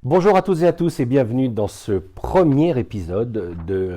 Bonjour à toutes et à tous et bienvenue dans ce premier épisode de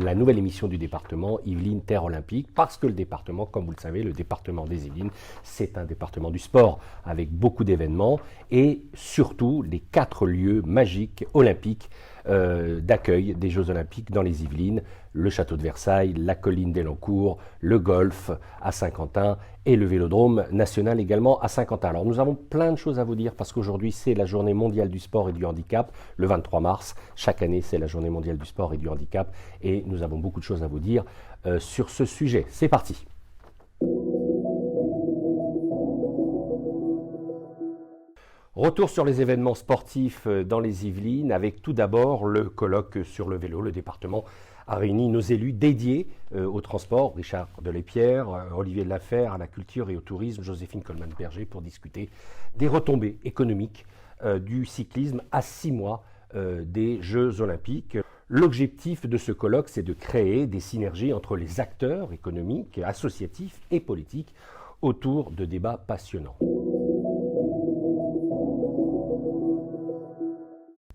la nouvelle émission du département Yvelines Terre Olympique, parce que le département, comme vous le savez, le département des Yvelines, c'est un département du sport avec beaucoup d'événements et surtout les 4 lieux magiques olympiques d'accueil des Jeux Olympiques dans les Yvelines, le château de Versailles, la colline d'Elancourt, le golf à Saint-Quentin et le vélodrome national également à Saint-Quentin. Alors nous avons plein de choses à vous dire parce qu'aujourd'hui c'est la journée mondiale du sport et du handicap, le 23 mars. Chaque année c'est la journée mondiale du sport et du handicap et nous avons beaucoup de choses à vous dire sur ce sujet. C'est parti. Retour sur les événements sportifs dans les Yvelines avec tout d'abord le colloque sur le vélo. Le département a réuni nos élus dédiés au transport, Richard Delépierre, Olivier de Lafère, à la culture et au tourisme, Joséphine Coleman-Berger, pour discuter des retombées économiques du cyclisme à 6 mois des Jeux Olympiques. L'objectif de ce colloque, c'est de créer des synergies entre les acteurs économiques, associatifs et politiques autour de débats passionnants.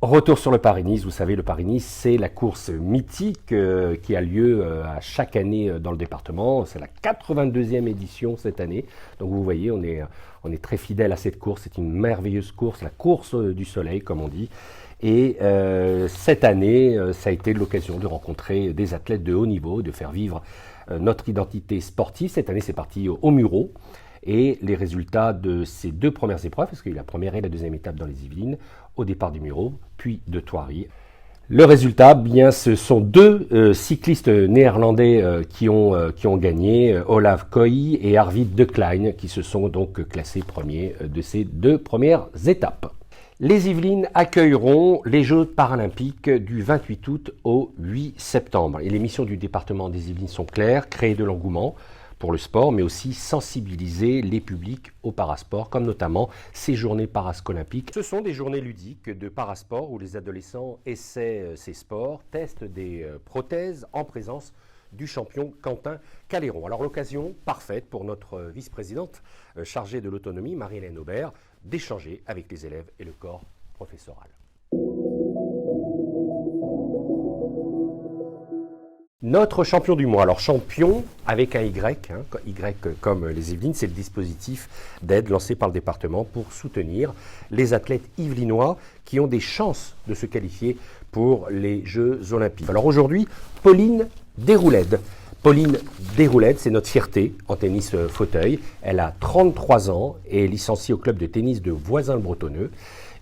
Retour sur le Paris-Nice, vous savez, le Paris-Nice, c'est la course mythique qui a lieu à chaque année dans le département. C'est la 82e édition cette année. Donc vous voyez, on est très fidèle à cette course. C'est une merveilleuse course, la course du soleil, comme on dit. Et cette année, ça a été l'occasion de rencontrer des athlètes de haut niveau, de faire vivre notre identité sportive. Cette année, c'est parti au Murau. Et les résultats de ces 2 premières épreuves, parce qu'il y a la première et la deuxième étape dans les Yvelines, au départ du Murau, puis de Thoiry. Le résultat, bien, ce sont 2 cyclistes néerlandais qui ont gagné, Olav Kooi et Arvid de Klein, qui se sont donc classés premiers de ces 2 premières étapes. Les Yvelines accueilleront les Jeux paralympiques du 28 août au 8 septembre. Et les missions du département des Yvelines sont claires, créer de l'engouement pour le sport, mais aussi sensibiliser les publics au parasport, comme notamment ces journées parascolympiques. Ce sont des journées ludiques de parasport où les adolescents essaient ces sports, testent des prothèses en présence du champion Quentin Caléron. Alors l'occasion parfaite pour notre vice-présidente chargée de l'autonomie, Marie-Hélène Aubert, d'échanger avec les élèves et le corps professoral. Notre champion du mois, alors champion avec un Y, Y comme les Yvelines, c'est le dispositif d'aide lancé par le département pour soutenir les athlètes yvelinois qui ont des chances de se qualifier pour les Jeux Olympiques. Alors aujourd'hui, Pauline Desroulèdes. Pauline Desroulèdes, c'est notre fierté en tennis fauteuil. Elle a 33 ans et est licenciée au club de tennis de Voisins-le-Bretonneux.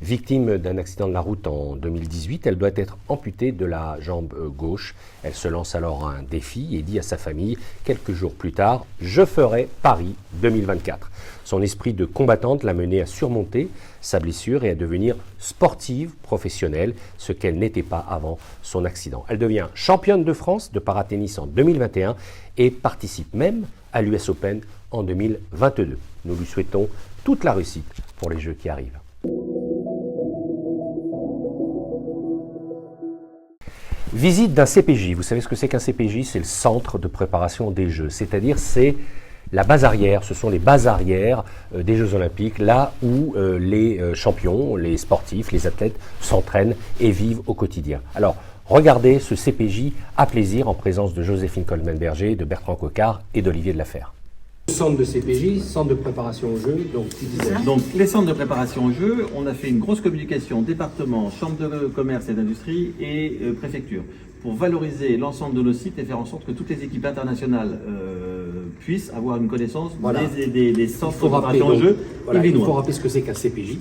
Victime d'un accident de la route en 2018, elle doit être amputée de la jambe gauche. Elle se lance alors un défi et dit à sa famille, quelques jours plus tard, « Je ferai Paris 2024 ». Son esprit de combattante l'a menée à surmonter sa blessure et à devenir sportive professionnelle, ce qu'elle n'était pas avant son accident. Elle devient championne de France de paratennis en 2021 et participe même à l'US Open en 2022. Nous lui souhaitons toute la réussite pour les Jeux qui arrivent. Visite d'un CPJ. Vous savez ce que c'est qu'un CPJ? C'est le centre de préparation des Jeux. C'est-à-dire, c'est la base arrière. Ce sont les bases arrières des Jeux Olympiques, là où les champions, les sportifs, les athlètes s'entraînent et vivent au quotidien. Alors, regardez ce CPJ à plaisir en présence de Joséphine Coleman-Berger, de Bertrand Coquart et d'Olivier de Lafère. Centre de CPJ, centre de préparation aux Jeux, donc tu disais. Donc les centres de préparation aux Jeux, on a fait une grosse communication département, chambre de commerce et d'industrie et préfecture pour valoriser l'ensemble de nos sites et faire en sorte que toutes les équipes internationales puissent avoir une connaissance des centres de préparation aux Jeux. Voilà, il faut rappeler ce que c'est qu'un CPJ.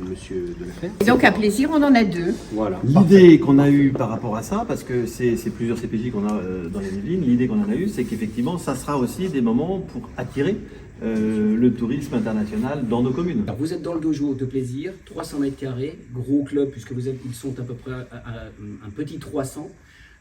Monsieur de Lafère. Et donc à plaisir, on en a 2. Voilà. L'idée qu'on a eue par rapport à ça, parce que c'est plusieurs CPJ qu'on a dans les Yvelines, l'idée qu'on en a eue, c'est qu'effectivement, ça sera aussi des moments pour attirer le tourisme international dans nos communes. Alors vous êtes dans le dojo de plaisir, 300 mètres carrés, gros club puisque ils sont à peu près à un petit 300.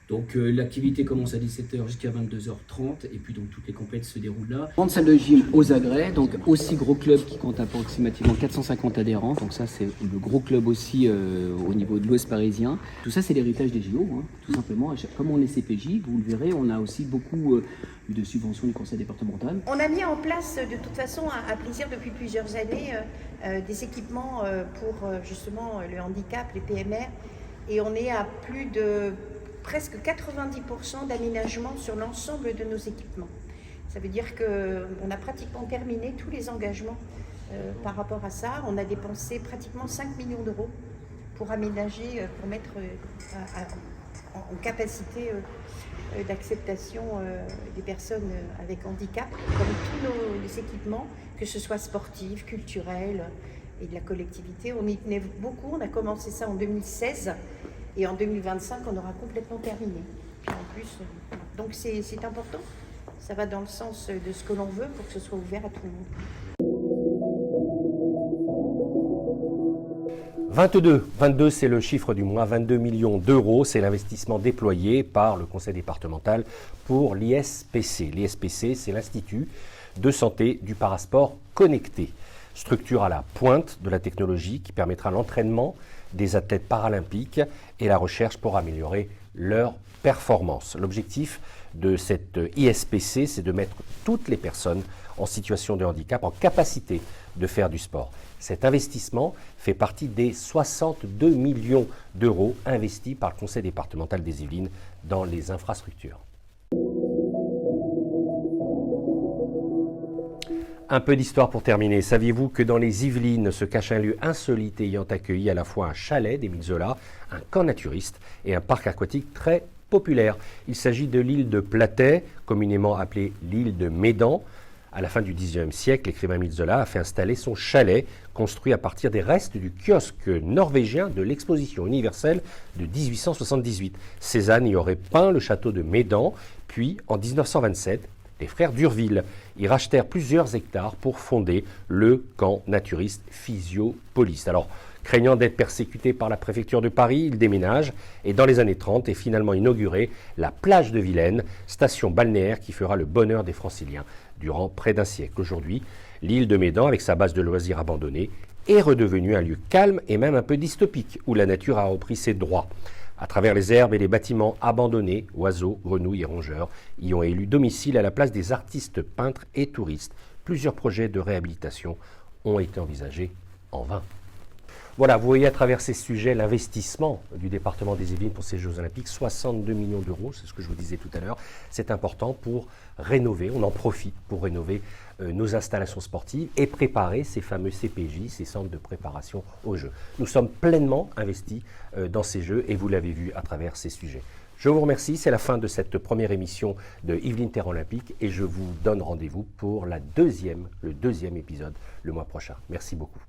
Donc l'activité commence à 17h jusqu'à 22h30 et puis donc toutes les compètes se déroulent là. Grande salle de gym aux agrès, donc aussi gros club qui compte approximativement 450 adhérents. Donc ça c'est le gros club aussi au niveau de l'Ouest parisien. Tout ça c'est l'héritage des JO, hein, tout simplement. Comme on est CPJ, vous le verrez, on a aussi beaucoup de subventions du conseil départemental. On a mis en place de toute façon à Plaisir depuis plusieurs années des équipements pour justement le handicap, les PMR, et on est à plus de presque 90% d'aménagement sur l'ensemble de nos équipements. Ça veut dire qu'on a pratiquement terminé tous les engagements par rapport à ça. On a dépensé pratiquement 5 millions d'euros pour aménager, pour mettre en capacité d'acceptation des personnes avec handicap, comme tous les équipements, que ce soit sportifs, culturels et de la collectivité. On y tenait beaucoup, on a commencé ça en 2016 et en 2025 on aura complètement terminé. Puis en plus, donc c'est important, ça va dans le sens de ce que l'on veut pour que ce soit ouvert à tout le monde. 22 c'est le chiffre du mois, 22 millions d'euros, c'est l'investissement déployé par le conseil départemental pour l'ISPC. L'ISPC, c'est l'Institut de santé du parasport connecté, structure à la pointe de la technologie qui permettra l'entraînement des athlètes paralympiques et la recherche pour améliorer leur performance. L'objectif de cette ISPC, c'est de mettre toutes les personnes en situation de handicap en capacité de faire du sport. Cet investissement fait partie des 62 millions d'euros investis par le conseil départemental des Yvelines dans les infrastructures. Un peu d'histoire pour terminer. Saviez-vous que dans les Yvelines se cache un lieu insolite ayant accueilli à la fois un chalet d'Émile Zola, un camp naturiste et un parc aquatique très populaire? Il s'agit de l'île de Platay, communément appelée l'île de Médan. À la fin du XIXe siècle, l'écrivain Émile Zola a fait installer son chalet, construit à partir des restes du kiosque norvégien de l'exposition universelle de 1878. Cézanne y aurait peint le château de Médan, puis en 1927, les frères d'Urville y rachetèrent plusieurs hectares pour fonder le camp naturiste Physiopolis. Alors, craignant d'être persécuté par la préfecture de Paris, il déménage et dans les années 30 est finalement inaugurée la plage de Vilaine, station balnéaire qui fera le bonheur des Franciliens durant près d'un siècle. Aujourd'hui, l'île de Médan, avec sa base de loisirs abandonnée, est redevenue un lieu calme et même un peu dystopique, où la nature a repris ses droits. À travers les herbes et les bâtiments abandonnés, oiseaux, grenouilles et rongeurs y ont élu domicile à la place des artistes, peintres et touristes. Plusieurs projets de réhabilitation ont été envisagés en vain. Voilà, vous voyez à travers ces sujets l'investissement du département des Yvelines pour ces Jeux Olympiques, 62 millions d'euros, c'est ce que je vous disais tout à l'heure. C'est important pour rénover, on en profite pour rénover nos installations sportives et préparer ces fameux CPJ, ces centres de préparation aux Jeux. Nous sommes pleinement investis dans ces Jeux et vous l'avez vu à travers ces sujets. Je vous remercie, c'est la fin de cette première émission de Yvelines Terre Olympique et je vous donne rendez-vous pour le deuxième épisode le mois prochain. Merci beaucoup.